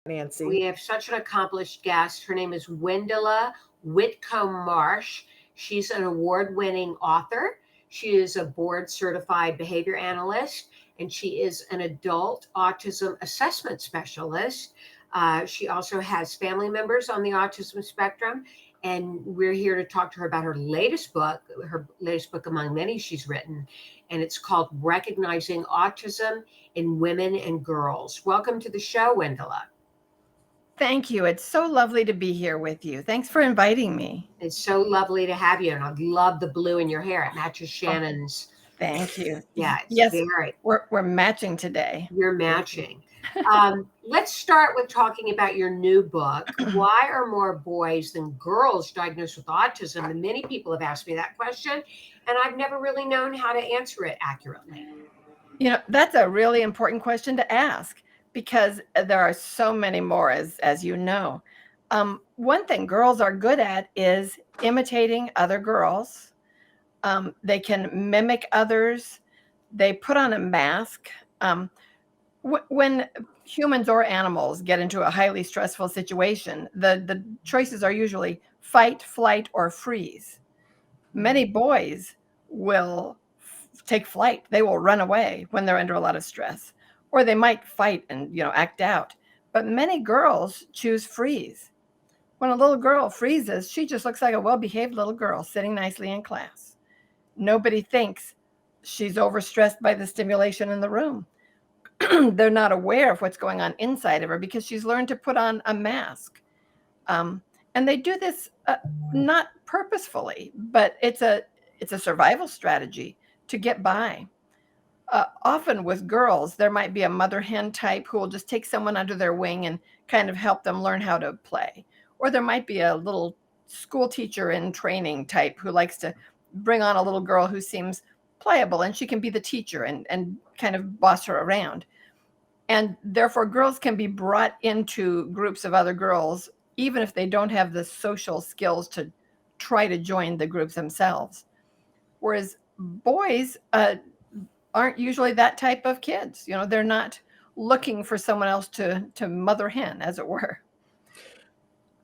Nancy. We have such an accomplished guest. Her name is Wendela Whitcomb Marsh. She's an award-winning author. She is a board-certified behavior analyst, and she is an adult autism assessment specialist. She also has family members on the autism spectrum, and we're here to talk to her about her latest book among many she's written, and it's called Recognizing Autism in Women and Girls. Welcome to the show, Wendela. Thank you. It's so lovely to be here with you. Thanks for inviting me. It's so lovely to have you, and I love the blue in your hair. It matches Shannon's. Thank you. Yeah, it's yes, very. we're matching today. You're matching. Let's start with talking about your new book. Why are more boys than girls diagnosed with autism? And many people have asked me that question, and I've never really known how to answer it accurately. That's a really important question to ask, because there are so many more, as you know. One thing girls are good at is imitating other girls. They can mimic others. They put on a mask. When humans or animals get into a highly stressful situation, the choices are usually fight, flight, or freeze. Many boys will take flight. They will run away when they're under a lot of stress, or they might fight and act out. But many girls choose freeze. When a little girl freezes, she just looks like a well-behaved little girl sitting nicely in class. Nobody thinks she's overstressed by the stimulation in the room. They're not aware of what's going on inside of her because she's learned to put on a mask. And they do this not purposefully, but it's a survival strategy to get by. Often with girls, there might be a mother hen type who will just take someone under their wing and kind of help them learn how to play. Or there might be a little school teacher in training type who likes to bring on a little girl who seems playable, and she can be the teacher and kind of boss her around. And therefore, girls can be brought into groups of other girls, even if they don't have the social skills to try to join the groups themselves. Whereas boys aren't usually that type of kids. They're not looking for someone else to mother hen, as it were.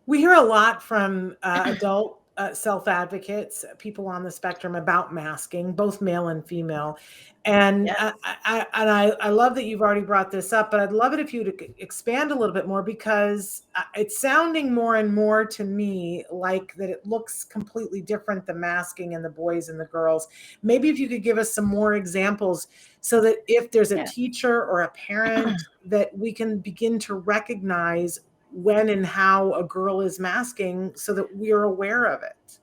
We hear a lot from adult self-advocates, people on the spectrum, about masking, both male and female. And Yes. I love that you've already brought this up, but I'd love it if you would expand a little bit more, because it's sounding more and more to me like that it looks completely different, the masking and the boys and the girls. Maybe if you could give us some more examples so that if there's a teacher or a parent that we can begin to recognize when and how a girl is masking so that we're aware of it.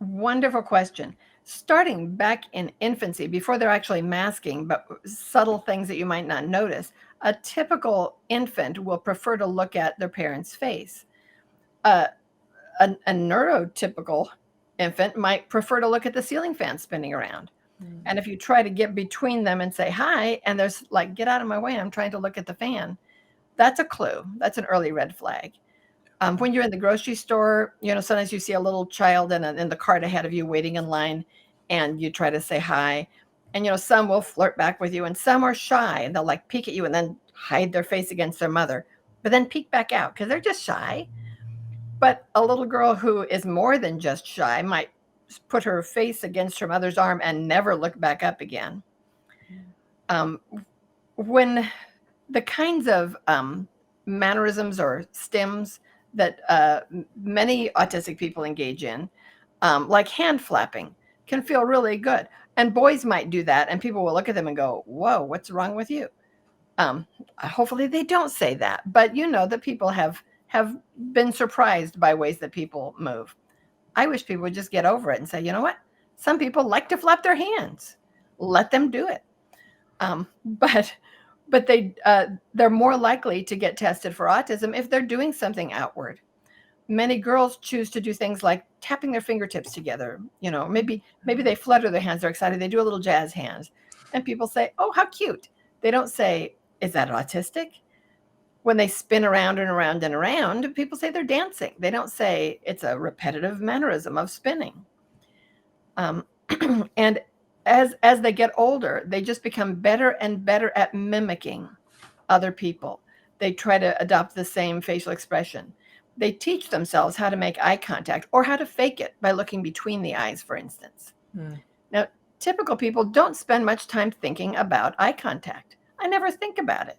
Wonderful question. Starting back in infancy, before they're actually masking, but subtle things that you might not notice, a typical infant will prefer to look at their parent's face. A neurotypical infant might prefer to look at the ceiling fan spinning around. And if you try to get between them and say hi, and there's like, get out of my way, I'm trying to look at the fan, that's a clue. That's an early red flag. When you're in the grocery store, sometimes you see a little child in the cart ahead of you waiting in line, and you try to say hi. And, some will flirt back with you, and some are shy, and they'll like peek at you and then hide their face against their mother, but then peek back out because they're just shy. But a little girl who is more than just shy might put her face against her mother's arm and never look back up again. When the kinds of mannerisms or stims that many autistic people engage in, like hand flapping, can feel really good. And boys might do that, and people will look at them and go, whoa, what's wrong with you? Hopefully they don't say that, but that people have been surprised by ways that people move. I wish people would just get over it and say, you know what? Some people like to flap their hands. Let them do it. But they're more likely to get tested for autism if they're doing something outward. Many girls choose to do things like tapping their fingertips together. Maybe they flutter their hands. They're excited. They do a little jazz hands. And people say, oh, how cute. They don't say, is that autistic? When they spin around and around and around, people say they're dancing. They don't say it's a repetitive mannerism of spinning. And as they get older, they just become better and better at mimicking other people. They try to adopt the same facial expression. They teach themselves how to make eye contact or how to fake it by looking between the eyes, for instance. Now, typical people don't spend much time thinking about eye contact. I never think about it.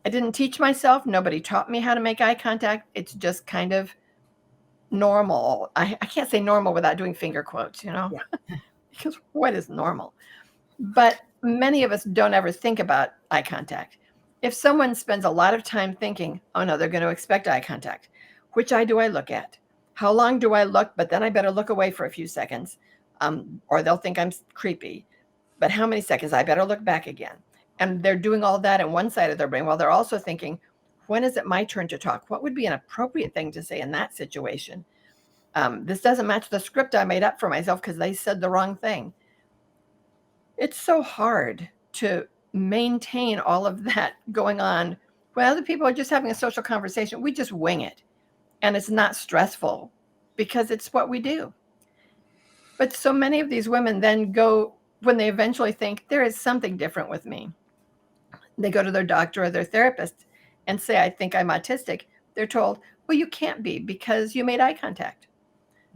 I didn't teach myself. Nobody taught me how to make eye contact. It's just kind of normal. I can't say normal without doing finger quotes, Yeah. because what is normal? But many of us don't ever think about eye contact. If someone spends a lot of time thinking, oh no, they're going to expect eye contact, which eye do I look at? How long do I look? But then I better look away for a few seconds, or they'll think I'm creepy. But how many seconds? I better look back again. And they're doing all that in one side of their brain while they're also thinking, when is it my turn to talk? What would be an appropriate thing to say in that situation? This doesn't match the script I made up for myself because they said the wrong thing. It's so hard to maintain all of that going on when other people are just having a social conversation. We just wing it, and it's not stressful because it's what we do. But so many of these women then go, when they eventually think there is something different with me, they go to their doctor or their therapist and say, I think I'm autistic. They're told, well, you can't be because you made eye contact.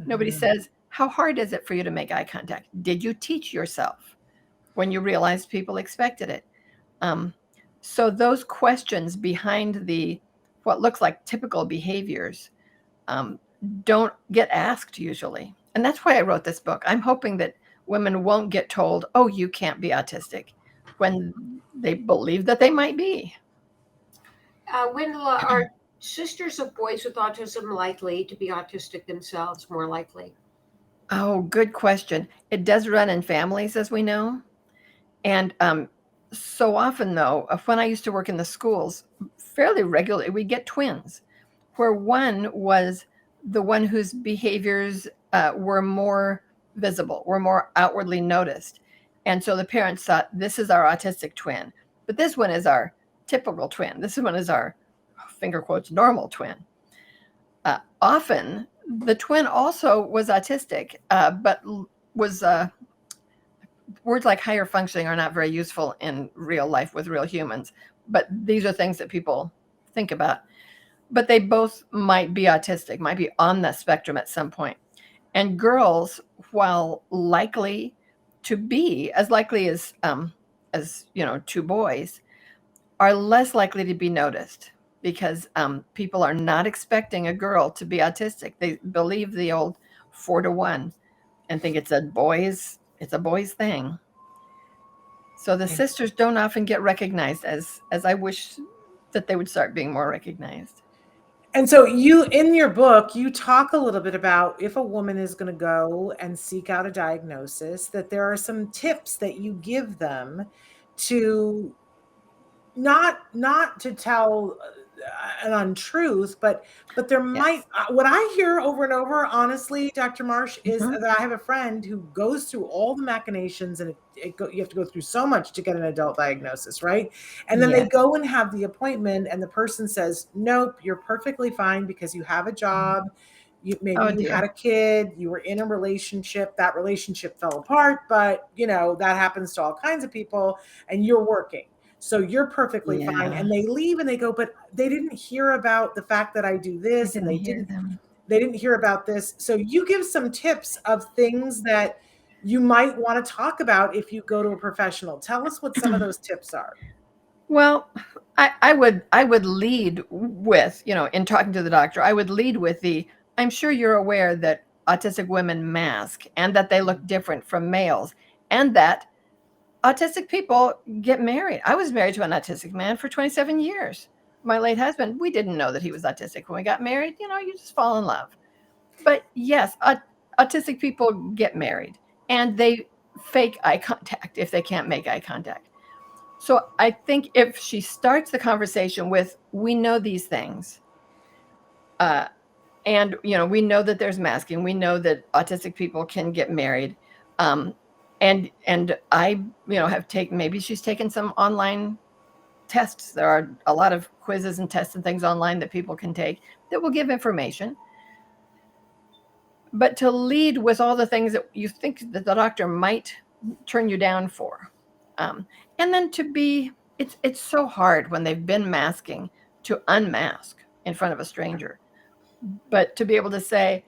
Nobody says, how hard is it for you to make eye contact? Did you teach yourself when you realized people expected it? So those questions behind what looks like typical behaviors don't get asked usually. And that's why I wrote this book. I'm hoping that women won't get told, oh, you can't be autistic, when they believe that they might be. Wendela, are sisters of boys with autism likely to be autistic themselves, more likely? Oh, good question. It does run in families, as we know. And so often, though, when I used to work in the schools, fairly regularly, we get twins, where one was the one whose behaviors were more visible, were more outwardly noticed. And so the parents thought, this is our autistic twin, but this one is our typical twin. This one is our, finger quotes, normal twin. Often, the twin also was autistic, but was words like higher functioning are not very useful in real life with real humans, but these are things that people think about. But they both might be autistic, might be on the spectrum at some point. And girls, while likely to be as likely as two boys, are less likely to be noticed because people are not expecting a girl to be autistic. They believe the old 4-to-1 and think it's a boy's thing. So the sisters don't often get recognized as I wish that they would start being more recognized. And so you, in your book, you talk a little bit about if a woman is going to go and seek out a diagnosis, that there are some tips that you give them to not to tell an untruth, but there might, what I hear over and over, honestly, Dr. Marsh, is that I have a friend who goes through all the machinations, and you have to go through so much to get an adult diagnosis, right? And then they go and have the appointment, and the person says, nope, you're perfectly fine because you have a job. You had a kid, you were in a relationship, that relationship fell apart, but that happens to all kinds of people, and you're working. So you're perfectly fine. And they leave and they go, but they didn't hear about the fact that I do this, and they didn't hear about this. So you give some tips of things that you might want to talk about if you go to a professional. Tell us what some of those tips are. Well, I would lead with, in talking to the doctor, I would lead with I'm sure you're aware that autistic women mask and that they look different from males, and that autistic people get married. I was married to an autistic man for 27 years. My late husband, we didn't know that he was autistic when we got married. You just fall in love. But yes, autistic people get married and they fake eye contact if they can't make eye contact. So I think if she starts the conversation with, we know these things, and we know that there's masking, we know that autistic people can get married, and I have taken, maybe she's taken some online tests. There are a lot of quizzes and tests and things online that people can take that will give information. But to lead with all the things that you think that the doctor might turn you down for, and then to be, it's so hard when they've been masking to unmask in front of a stranger. But to be able to say,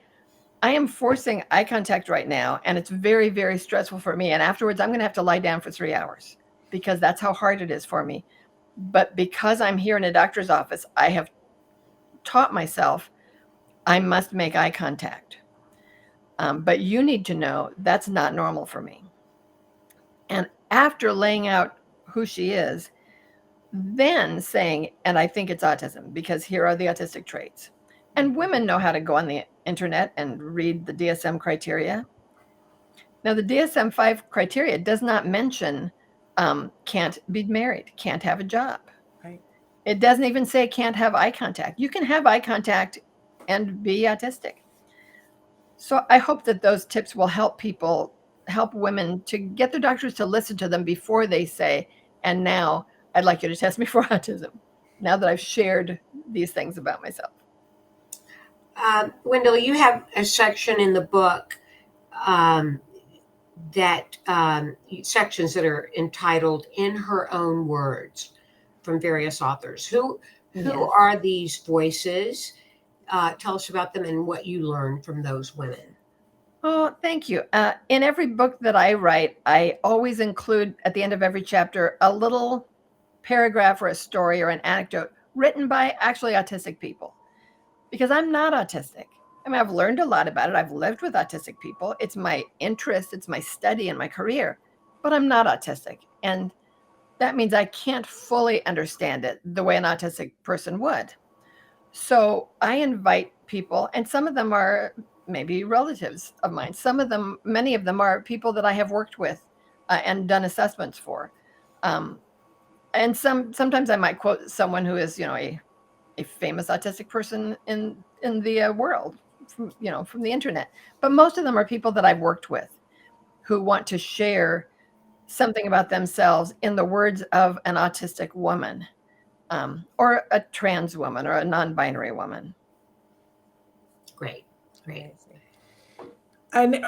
I am forcing eye contact right now, and it's very, very stressful for me. And afterwards, I'm going to have to lie down for 3 hours because that's how hard it is for me. But because I'm here in a doctor's office, I have taught myself I must make eye contact. But you need to know that's not normal for me. And after laying out who she is, then saying, and I think it's autism because here are the autistic traits. And women know how to go on the internet and read the DSM criteria. Now, the DSM-5 criteria does not mention can't be married, can't have a job. Right. It doesn't even say can't have eye contact. You can have eye contact and be autistic. So I hope that those tips will help women to get their doctors to listen to them before they say, and now I'd like you to test me for autism, now that I've shared these things about myself. Wendela, you have a section in the book sections that are entitled "In Her Own Words" from various authors. Who Yes. are these voices? Tell us about them and what you learned from those women. Oh, thank you. In every book that I write, I always include at the end of every chapter a little paragraph or a story or an anecdote written by actually autistic people, because I'm not autistic. I mean, I've learned a lot about it. I've lived with autistic people. It's my interest, it's my study and my career, but I'm not autistic. And that means I can't fully understand it the way an autistic person would. So I invite people, and some of them are maybe relatives of mine. Many of them are people that I have worked with and done assessments for. And sometimes I might quote someone who is, a famous autistic person in the world, from the internet. But most of them are people that I've worked with who want to share something about themselves in the words of an autistic woman, or a trans woman, or a non-binary woman. Great. And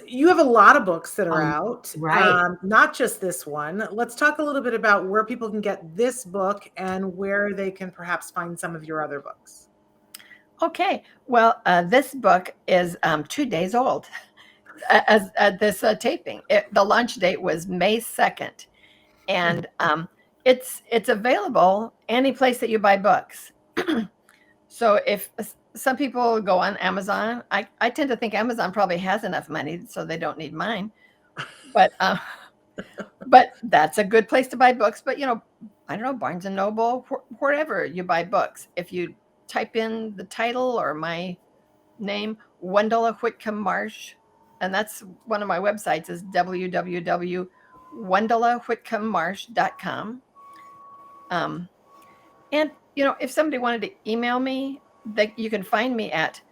you have a lot of books that are out, right. Not just this one. Let's talk a little bit about where people can get this book and where they can perhaps find some of your other books. Okay. Well, this book is 2 days old as at this taping. The launch date was May 2nd. And it's available any place that you buy books. So if some people go on Amazon, I tend to think Amazon probably has enough money, so they don't need mine. But that's a good place to buy books. But I don't know, Barnes and Noble, wherever you buy books. If you type in the title or my name, Wendela Whitcomb Marsh, and that's one of my websites is www.wendelawhitcombmarsh.com. And if somebody wanted to email me, you can find me at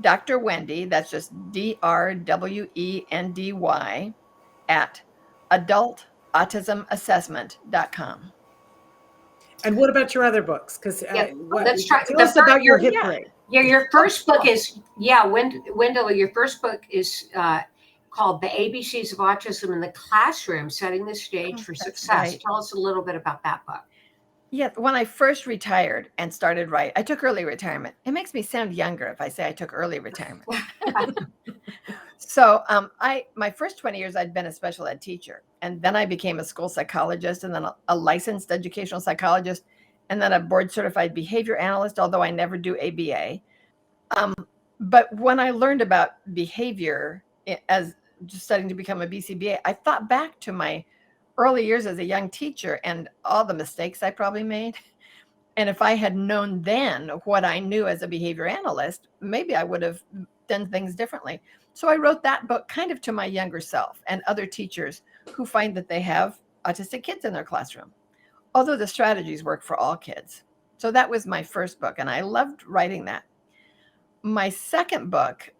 Dr. Wendy, that's just DRWENDY at adultautismassessment.com. And what about your other books? Because let's try. Tell us about your hit parade. Yeah, your first book is Wendela. Your first book is called "The ABCs of Autism in the Classroom: Setting the Stage for Success." Right. Tell us a little bit about that book. Yeah, when I first retired and started writing, I took early retirement. It makes me sound younger if I say I took early retirement. So my first 20 years, I'd been a special ed teacher. And then I became a school psychologist, and then a licensed educational psychologist, and then a board certified behavior analyst, although I never do ABA. But when I learned about behavior as just studying to become a BCBA, I thought back to my early years as a young teacher and all the mistakes I probably made. And if I had known then what I knew as a behavior analyst, maybe I would have done things differently. So I wrote that book kind of to my younger self and other teachers who find that they have autistic kids in their classroom, although the strategies work for all kids. So that was my first book, and I loved writing that. My second book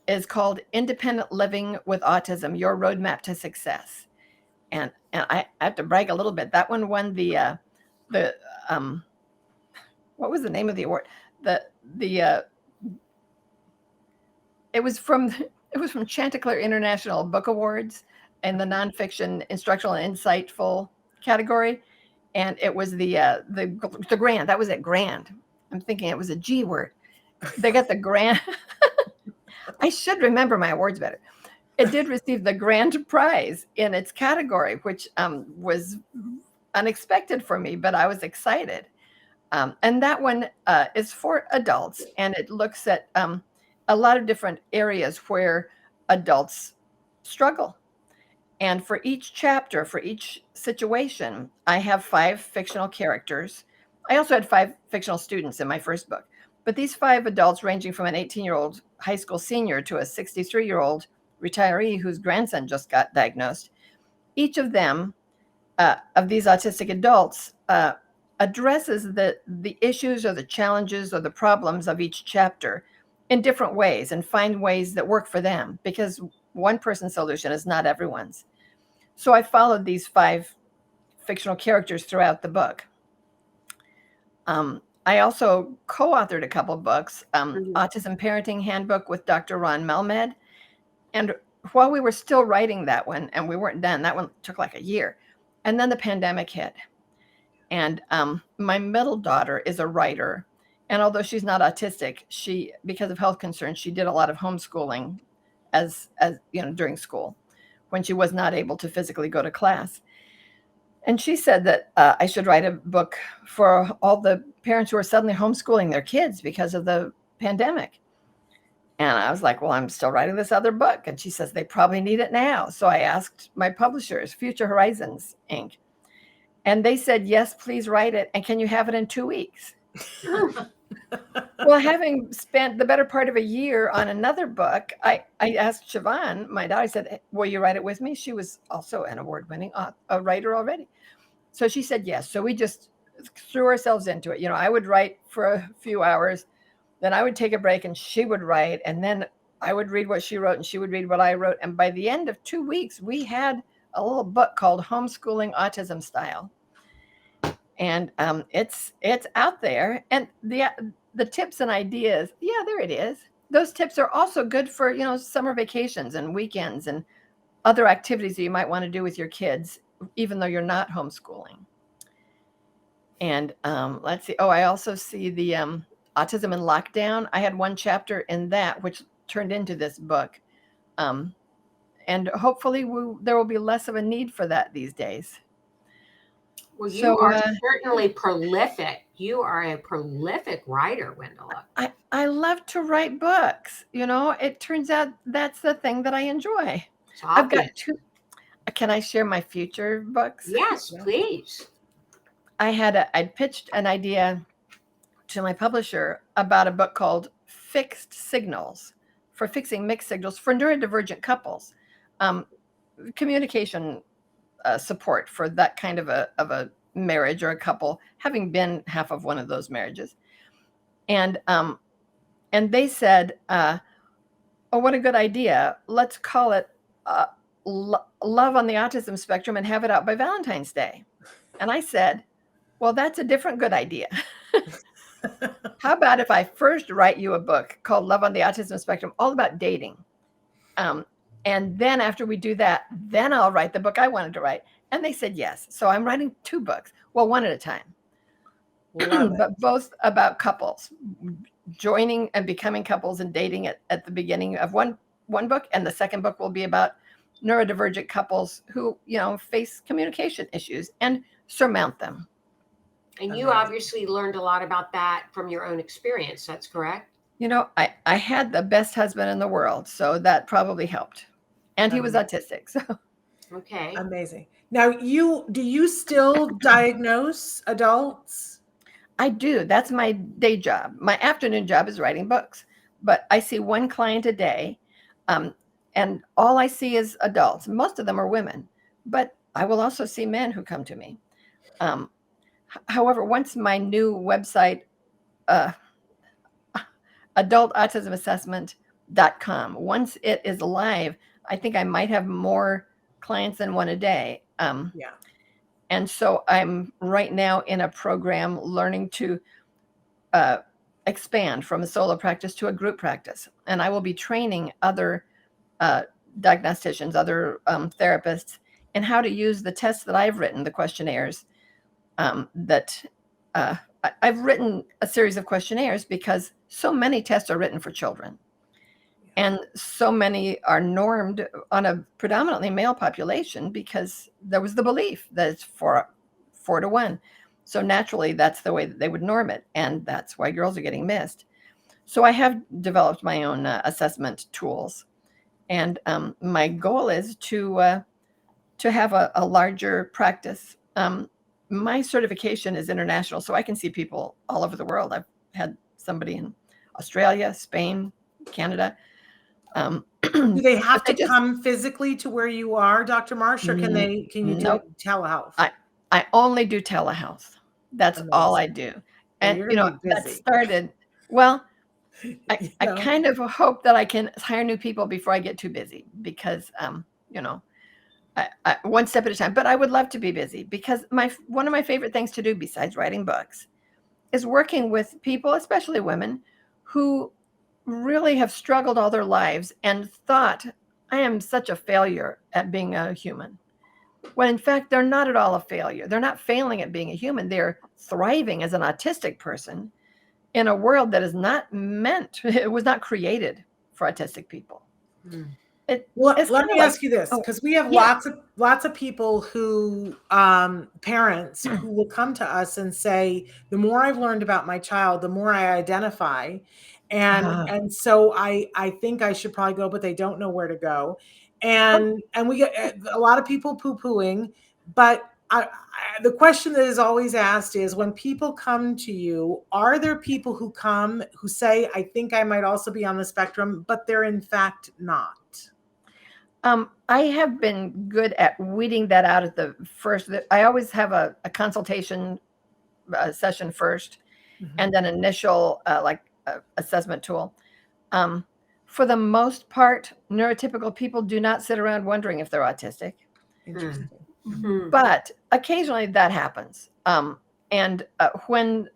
is called Independent Living with Autism, Your Roadmap to Success. And I have to brag a little bit. That one won the what was the name of the award? It was from Chanticleer International Book Awards in the nonfiction, instructional, and insightful category. and it was the grand. That was it, grand. I'm thinking it was a G word. They got the grand. I should remember my awards better. It did receive the grand prize in its category, which was unexpected for me, but I was excited. And that one is for adults, and it looks at a lot of different areas where adults struggle. And for each chapter, for each situation, I have 5 fictional characters. I also had 5 fictional students in my first book, but these 5 adults, ranging from an 18-year-old high school senior to a 63-year-old retiree whose grandson just got diagnosed, each of them, of these autistic adults, addresses the issues or the challenges or the problems of each chapter in different ways, and find ways that work for them, because one person's solution is not everyone's. So I followed these 5 fictional characters throughout the book. I also co-authored a couple books, Autism Parenting Handbook with Dr. Ron Melmed. And while we were still writing that one, and we weren't done, that one took like a year. And then the pandemic hit. And my middle daughter is a writer. And although she's not autistic, she, because of health concerns, she did a lot of homeschooling as during school when she was not able to physically go to class. And she said that I should write a book for all the parents who are suddenly homeschooling their kids because of the pandemic. And I was like, well, I'm still writing this other book. And she says, they probably need it now. So I asked my publishers, Future Horizons, Inc. And they said, yes, please write it. And can you have it in 2 weeks? Well, having spent the better part of a year on another book, I asked Siobhan, my daughter, I said, will you write it with me? She was also an award-winning writer already. So she said yes. So we just threw ourselves into it. I would write for a few hours, then I would take a break and she would write, and then I would read what she wrote and she would read what I wrote. And by the end of 2 weeks, we had a little book called Homeschooling Autism Style. And it's out there. And the tips and ideas, yeah, there it is. Those tips are also good for, summer vacations and weekends and other activities that you might want to do with your kids, even though you're not homeschooling. And let's see. Oh, I also see the Autism in Lockdown. I had one chapter in that, which turned into this book. And hopefully there will be less of a need for that these days. Well, you are certainly prolific. You are a prolific writer, Wendela. I love to write books. It turns out that's the thing that I enjoy. I've got 2. Can I share my future books? Yes, please. I'd pitched an idea to my publisher about a book called Fixed Signals, for fixing mixed signals for neurodivergent couples. Communication support for that kind of a marriage or a couple, having been half of one of those marriages. And they said, oh, what a good idea. Let's call it Love on the Autism Spectrum and have it out by Valentine's Day. And I said, well, that's a different good idea. How about if I first write you a book called Love on the Autism Spectrum, all about dating? And then after we do that, then I'll write the book I wanted to write. And they said yes. So I'm writing 2 books. Well, one at a time. But both about couples, joining and becoming couples and dating at the beginning of one book. And the second book will be about neurodivergent couples who, face communication issues and surmount them. And you obviously learned a lot about that from your own experience. That's correct? I had the best husband in the world, so that probably helped. And he was autistic. So okay. Amazing. Now, do you still diagnose adults? I do. That's my day job. My afternoon job is writing books, but I see one client a day, and all I see is adults. Most of them are women, but I will also see men who come to me. However, once my new website, adultautismassessment.com, once it is live, I think I might have more clients than one a day. Yeah. And so I'm right now in a program learning to expand from a solo practice to a group practice. And I will be training other diagnosticians, other therapists, in how to use the tests that I've written, the questionnaires, that I've written a series of questionnaires because so many tests are written for children. And so many are normed on a predominantly male population because there was the belief that it's 4-to-1. So naturally, that's the way that they would norm it. And that's why girls are getting missed. So I have developed my own assessment tools. And my goal is to have a larger practice. My certification is international, so I can see people all over the world. I've had somebody in Australia, Spain, Canada. Do they have to come physically to where you are, Dr. Marsh, or can you do telehealth? I only do telehealth. That's all I do. And that started, well, I kind of hope that I can hire new people before I get too busy because, I one step at a time, but I would love to be busy because one of my favorite things to do besides writing books is working with people, especially women, who really have struggled all their lives and thought, I am such a failure at being a human. When in fact, they're not at all a failure. They're not failing at being a human. They're thriving as an autistic person in a world that is not meant, it was not created for autistic people. Let me ask you this, because we have lots of people who, parents who will come to us and say, the more I've learned about my child, the more I identify. And so I think I should probably go, but they don't know where to go. And we get a lot of people poo-pooing, but the question that is always asked is, when people come to you, are there people who come who say, I think I might also be on the spectrum, but they're in fact not? I have been good at weeding that out at the first. I always have a consultation session first, and then initial assessment tool. For the most part, neurotypical people do not sit around wondering if they're autistic. Interesting. But occasionally that happens. And when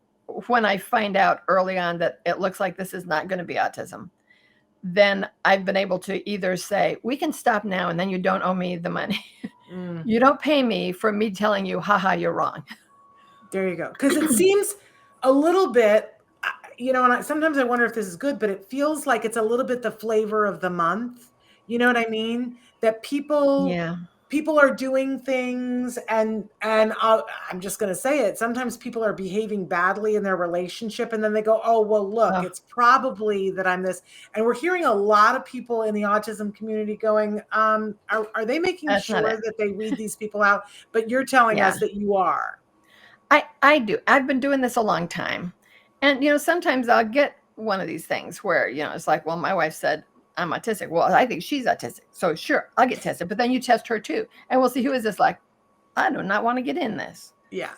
I find out early on that it looks like this is not going to be autism, then I've been able to either say, we can stop now and then you don't owe me the money. You don't pay me for me telling you, haha, you're wrong. There you go. Because it seems a little bit, and sometimes I wonder if this is good, but it feels like it's a little bit the flavor of the month. You know what I mean? That people are doing things and I'm just going to say it. Sometimes people are behaving badly in their relationship and then they go, oh, well, look, it's probably that I'm this. And we're hearing a lot of people in the autism community going, are they making sure that they weed these people out? But you're telling us that you are. I do. I've been doing this a long time. And, sometimes I'll get one of these things where, it's like, well, my wife said, I'm autistic. Well, I think she's autistic. So sure, I'll get tested, but then you test her too. And we'll see who is this like, I do not want to get in this. Yeah.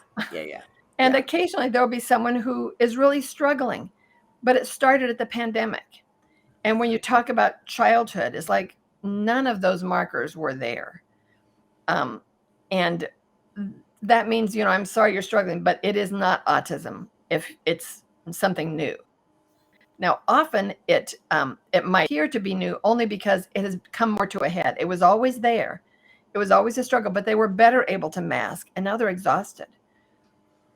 And occasionally there'll be someone who is really struggling, but it started at the pandemic. And when you talk about childhood, it's like none of those markers were there. And that means, I'm sorry you're struggling, but it is not autism if it's something new. Now, often it might appear to be new only because it has come more to a head. It was always there. It was always a struggle, but they were better able to mask, and now they're exhausted.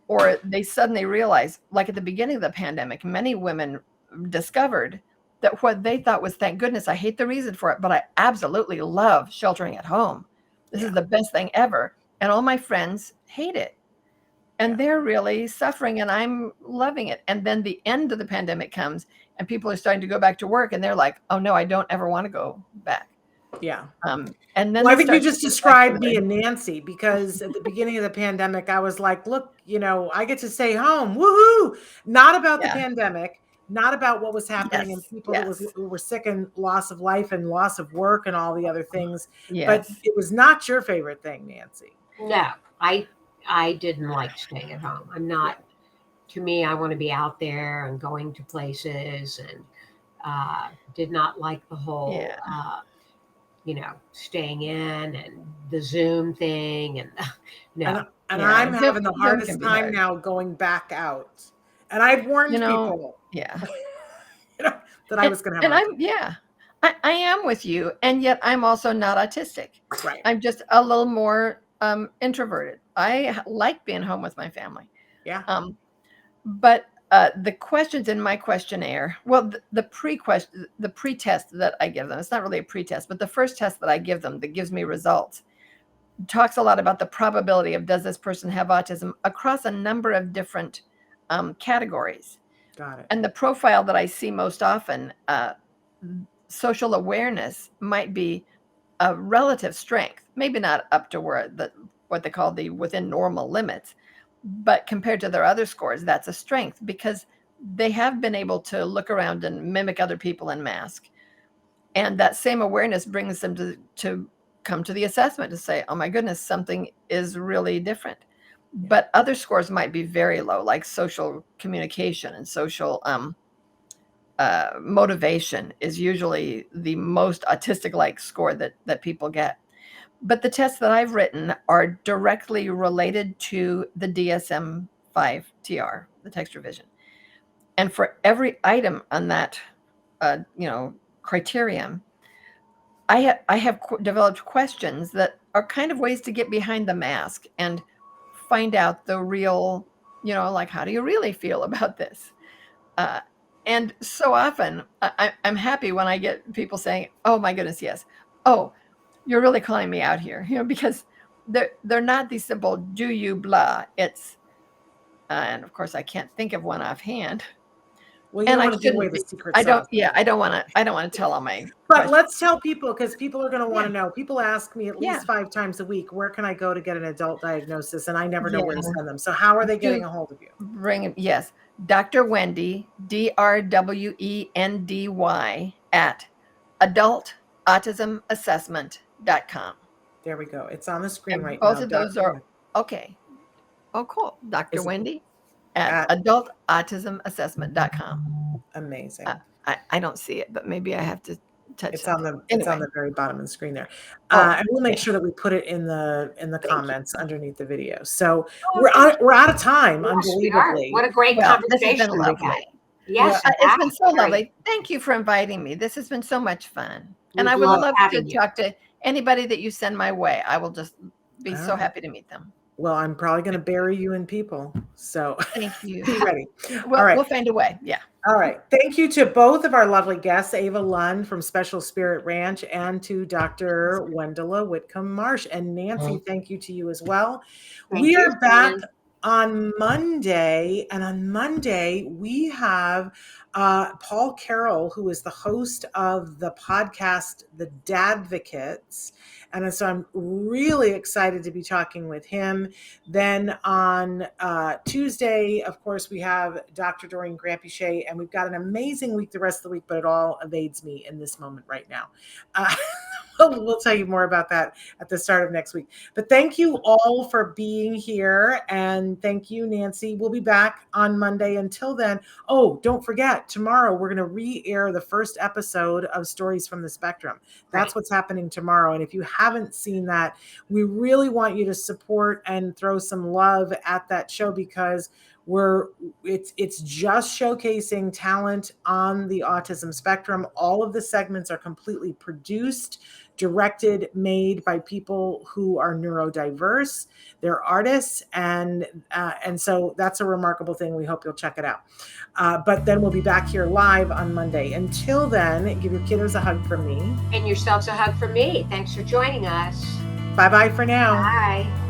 Or they suddenly realize, like at the beginning of the pandemic, many women discovered that what they thought was, thank goodness, I hate the reason for it, but I absolutely love sheltering at home. This is the best thing ever. And all my friends hate it. And they're really suffering and I'm loving it. And then the end of the pandemic comes and people are starting to go back to work and they're like, oh no, I don't ever want to go back. Yeah. And then I think you just described me and Nancy, because at the beginning of the pandemic, I was like, look, I get to stay home. Woohoo. Not about the pandemic, not about what was happening and people who were sick and loss of life and loss of work and all the other things. But it was not your favorite thing, Nancy. No, I didn't like staying at home. I'm not, to me, I want to be out there and going to places, and did not like the whole, staying in and the Zoom thing. And no. And I'm having the hardest time now going back out. And I've warned people that I was going to have. I am with you. And yet I'm also not autistic. Right. I'm just a little more introverted. I like being home with my family. Yeah. But the questions in my questionnaire, well, the pre-test that I give them, it's not really a pre-test, but the first test that I give them that gives me results talks a lot about the probability of does this person have autism across a number of different categories. Got it. And the profile that I see most often, social awareness might be a relative strength, maybe not up to where what they call the within normal limits, but compared to their other scores, that's a strength because they have been able to look around and mimic other people and mask. And that same awareness brings them to come to the assessment to say, oh my goodness, something is really different. Yeah. But other scores might be very low, like social communication and social motivation is usually the most autistic-like score that people get. But the tests that I've written are directly related to the DSM-5 TR, the text revision. And for every item on that, criterion, I have developed questions that are kind of ways to get behind the mask and find out the real, like, how do you really feel about this? And so often I'm happy when I get people saying, oh my goodness, yes. Oh, you're really calling me out here, because they're not these simple do you blah. It's, and of course I can't think of one offhand. Well, you and don't I want to give away shouldn't the be. secret I don't. sauce. Yeah, I don't want to tell all my. But questions. let's tell people, because people are going to want to Yeah. know. People ask me at least Yeah. 5 times a week, where can I go to get an adult diagnosis? And I never know where to Yeah. send them. So how are they getting a hold of you? Bring yes, Dr. Wendy, DRWENDY at adultautismassessment.com. There we go. It's on the screen And right both now. of those Dr. are okay. Oh, cool. Dr. Is it- Wendy at adultautismassessment.com. Amazing. I don't see it, but maybe I have to touch It's something. on the very bottom of the screen there. Oh, And we'll make okay. sure that we put it in the you. comments underneath the video. So Oh, we're out of time, Yes, we are. unbelievably. What a great Well, this has conversation been we've lovely. had. Yes, It's been so great. lovely. Thank you for inviting me. This has been so much fun. And We've I would loved love to having you. talk to anybody that you send my way. I will just be All so right. happy to meet them. Well, I'm probably going to bury you in people. So Thank you. be ready. Well, All right. we'll find a way. Yeah. All right. Thank you to both of our lovely guests, Ava Lund from Special Spirit Ranch, and to Dr. Wendela Whitcomb Marsh. And Nancy, thank you to you as well. We are back on Monday, and on Monday we have Paul Carroll, who is the host of the podcast The Dadvocates. And so I'm really excited to be talking with him. Then on Tuesday, of course, we have Dr. Doreen Grampiche, and we've got an amazing week the rest of the week, but it all evades me in this moment right now. We'll tell you more about that at the start of next week. But thank you all for being here. And thank you, Nancy. We'll be back on Monday. Until then, oh, don't forget, tomorrow we're going to re-air the first episode of Stories from the Spectrum. That's what's happening tomorrow. And if you haven't seen that, we really want you to support and throw some love at that show, because it's just showcasing talent on the autism spectrum. All of the segments are completely produced, directed, made by people who are neurodiverse. They're artists, and so that's a remarkable thing. We hope you'll check it out. But then we'll be back here live on Monday. Until then, give your kiddos a hug from me. And yourselves a hug from me. Thanks for joining us. Bye-bye for now. Bye.